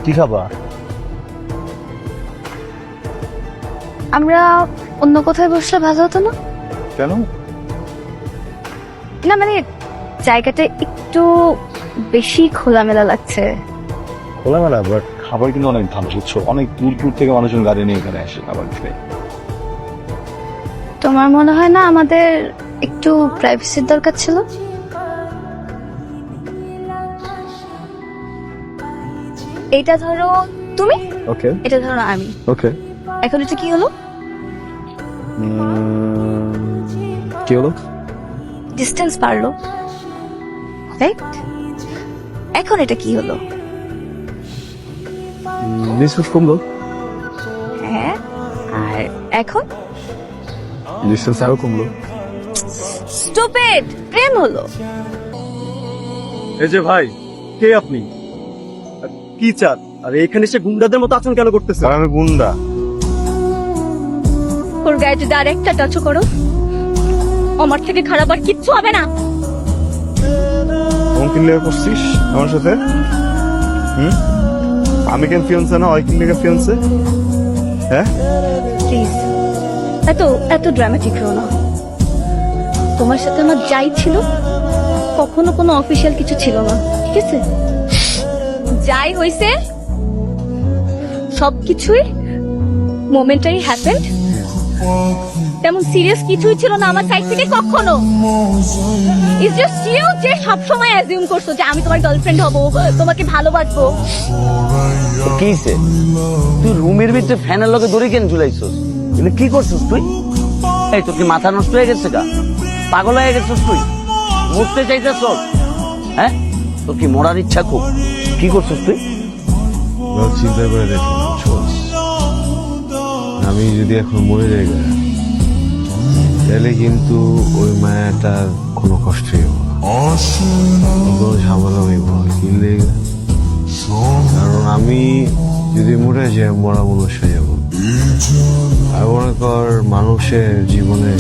কি খাবা? আমরা অন্য কোথায় বসলে ভালো হতো না? কেন? না মানে জায়গাটা একটু বেশি খোলামেলা লাগছে। খোলামেলা, বাট খাবার কিন্তু অনেক ভালো, বুঝছো? অনেক দূর দূর থেকে মানুষজন গাড়ি নিয়ে এখানে আসে খাবার খেতে। তোমার মনে হয় না আমাদের একটু প্রাইভেসির দরকার ছিল? এটা ধরো তুমি, ওকে এটা ধরো আমি। ওকে। এখন এটা কি হলো? কি হলো? ডিস্টেন্স বাড়লো, রাইট? এখন এটা কি হলো? ডিস্টেন্স কমলো। হ্যাঁ, আর এখন ডিস্টেন্স আরো কমলো। স্টুপিড, প্রেম হলো। এই যে ভাই, কে আপনি? আর কি চান? আর এখানে এসে গুন্ডাদের মতো আচরণ কেন করতেছে? আমি গুন্ডা? ওর গায়ে যদি আর একটা টাচ করো, আমার থেকে খারাপ আর কিচ্ছু হবে না। কোন কিনলে করছিস আমার সাথে? আমি কেন ফিয়ন্সে না, ওই কিনলে ফিয়ন্সে? হ্যাঁ, প্লিজ এত এত ড্রামাটিক হো না। তোমার সাথে আমার যাই ছিল, কখনো কোনো অফিসিয়াল কিছু ছিল না, ঠিক আছে? যাই হইছে সবকিছুই মোমেন্টারি হ্যাপেন্ড। তেমন সিরিয়াস কিছুই ছিল না আমার সাইড থেকে কখনো। ইটস জাস্ট ইউ যে সবসময় অ্যাজিউম করছো যে আমি তোমার গার্লফ্রেন্ড হব, তোমাকে ভালোবাসবো। কিসে তুই রুমের ভিতরে ফ্যানের লগে দড়ি কেন ঝুলাইছস? কিন্তু কি করছিস তুই? এই তোর কি মাথা নষ্ট হয়ে গেছে গা? পাগল হয়ে গেছিস তুই? মরতে চাইতেছ? হ্যাঁ, তোর কি মরার ইচ্ছা খুব? কি করছিস তুই? চিন্তা করে দেখুন, আমি যদি এখন মরে যাই তাহলে কিন্তু ওই মায়াটার কোনো কষ্টই হবো না, কোনো ঝামেলা হইব না। কিনলে কারণ আমি যদি মরে যাই, মরা মানুষ হয়ে যাবো। আর মনে কর মানুষের জীবনে